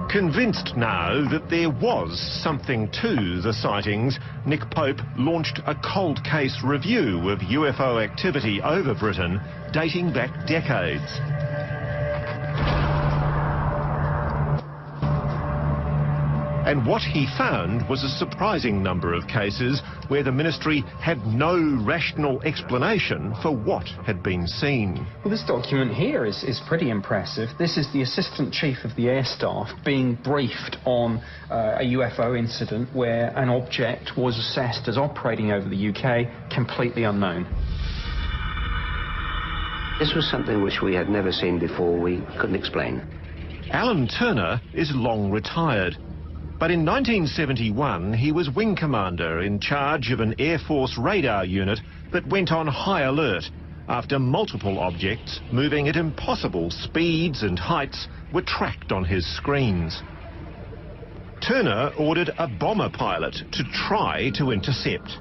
Convinced now that there was something to the sightings, Nick Pope launched a cold case review of UFO activity over Britain dating back decades. And what he found was a surprising number of cases where the ministry had no rational explanation for what had been seen. Well, this document here is pretty impressive. This is the Assistant Chief of the Air Staff being briefed on a UFO incident where an object was assessed as operating over the UK, completely unknown. This was something which we had never seen before, we couldn't explain. Alan Turner is long retired. But in 1971, he was wing commander in charge of an Air Force radar unit that went on high alert after multiple objects moving at impossible speeds and heights were tracked on his screens. Turner ordered a bomber pilot to try to intercept.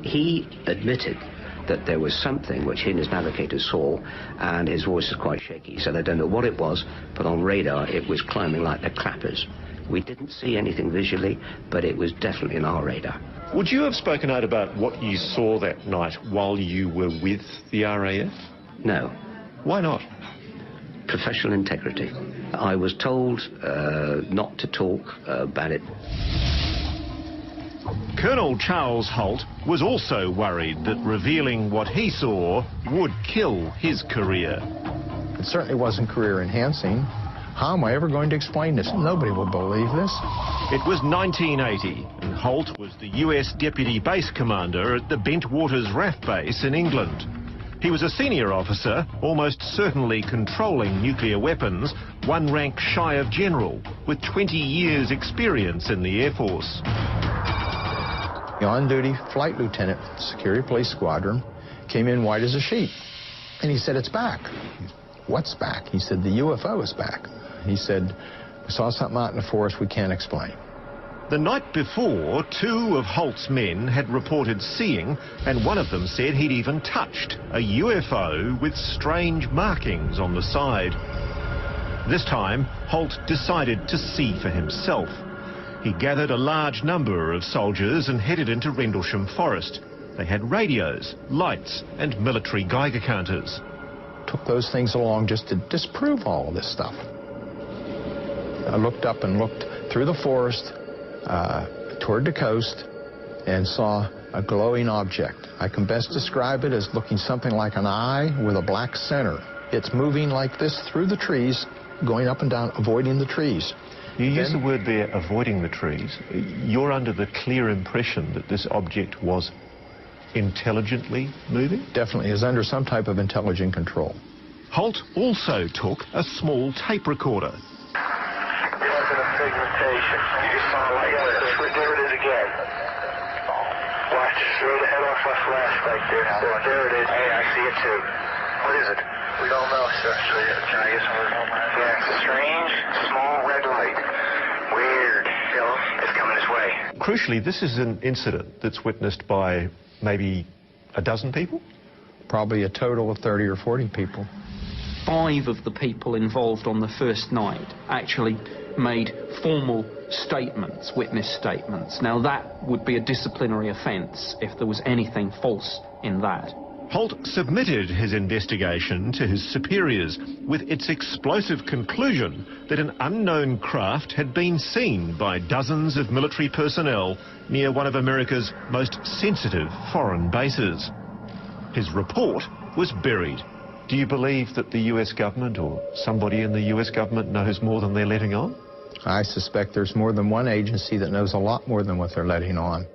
He admitted that there was something which he and his navigator saw, and his voice is quite shaky, so they don't know what it was, but on radar it was climbing like the clappers. We didn't see anything visually, but it was definitely in our radar. Would you have spoken out about what you saw that night while you were with the RAF? No. Why not? Professional integrity. I was told not to talk about it. Colonel Charles Holt was also worried that revealing what he saw would kill his career. It certainly wasn't career enhancing. How am I ever going to explain this? Nobody will believe this. It was 1980, and Holt was the US Deputy Base Commander at the Bentwaters RAF base in England. He was a senior officer, almost certainly controlling nuclear weapons, one rank shy of general, with 20 years' experience in the Air Force. The on-duty flight lieutenant, Security Police Squadron, came in white as a sheet. And he said, "It's back." "What's back?" He said, "The UFO is back." He said, "We saw something out in the forest we can't explain." The night before, 2 of Holt's men had reported seeing, and one of them said he'd even touched a UFO with strange markings on the side. This time, Holt decided to see for himself. He gathered a large number of soldiers and headed into Rendlesham Forest. They had radios, lights, and military Geiger counters. Took those things along just to disprove all of this stuff. I looked up and looked through the forest toward the coast and saw a glowing object. I can best describe it as looking something like an eye with a black center. It's moving like this through the trees, going up and down, avoiding the trees. You use the word there, avoiding the trees. You're under the clear impression that this object was intelligently moving? Definitely is under some type of intelligent control. Holt also took a small tape recorder. There it is again. Watch, straight ahead off my flash right there. There it is. Hey, I see it too. What is it? We don't know, sir. Can I get some more? Yeah, it's a strange, small red light. Weird. It's coming this way. Crucially, this is an incident that's witnessed by maybe a dozen people? Probably a total of 30 or 40 people. 5 of the people involved on the first night actually made formal statements, witness statements. Now that would be a disciplinary offence if there was anything false in that. Holt submitted his investigation to his superiors with its explosive conclusion that an unknown craft had been seen by dozens of military personnel near one of America's most sensitive foreign bases. His report was buried. Do you believe that the US government or somebody in the US government knows more than they're letting on? I suspect there's more than one agency that knows a lot more than what they're letting on.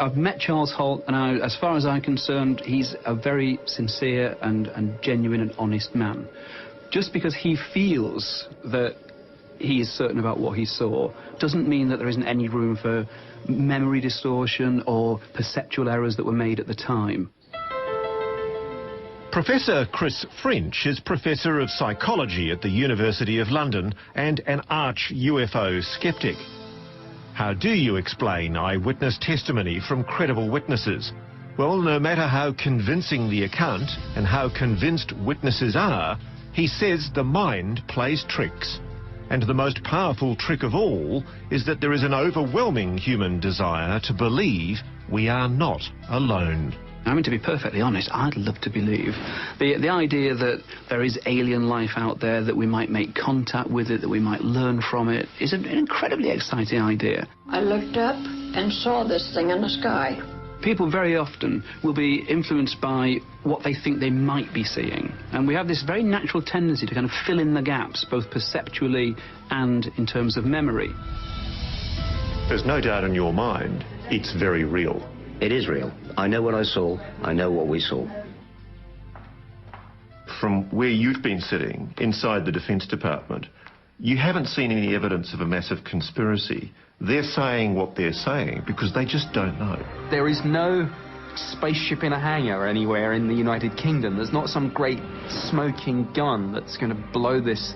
I've met Charles Holt, and as far as I'm concerned, he's a very sincere and genuine and honest man. Just because he feels that he is certain about what he saw doesn't mean that there isn't any room for memory distortion or perceptual errors that were made at the time. Professor Chris French is Professor of Psychology at the University of London and an arch UFO skeptic. How do you explain eyewitness testimony from credible witnesses? Well, no matter how convincing the account and how convinced witnesses are, he says the mind plays tricks. And the most powerful trick of all is that there is an overwhelming human desire to believe we are not alone. I mean, to be perfectly honest, I'd love to believe. The idea that there is alien life out there, that we might make contact with it, that we might learn from it, is an incredibly exciting idea. I looked up and saw this thing in the sky. People very often will be influenced by what they think they might be seeing. And we have this very natural tendency to kind of fill in the gaps, both perceptually and in terms of memory. There's no doubt in your mind, it's very real. It is real. I know what I saw. I know what we saw. From where you've been sitting, inside the Defence Department, you haven't seen any evidence of a massive conspiracy. They're saying what they're saying because they just don't know. There is no spaceship in a hangar anywhere in the United Kingdom. There's not some great smoking gun that's going to blow this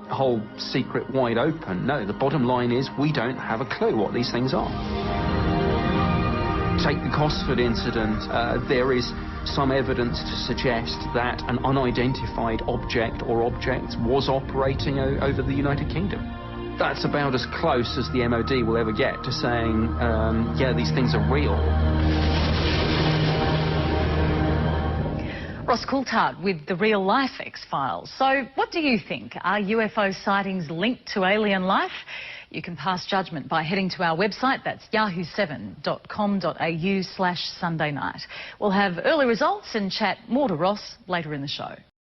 whole secret wide open. No, the bottom line is we don't have a clue what these things are. Take the Cosford incident. There is some evidence to suggest that an unidentified object or objects was operating over the United Kingdom. That's about as close as the MOD will ever get to saying, yeah, these things are real. Ross Coulthard with the Real Life X-Files. So what do you think? Are UFO sightings linked to alien life? You can pass judgment by heading to our website. That's yahoo7.com.au/Sunday night. We'll have early results and chat more to Ross later in the show.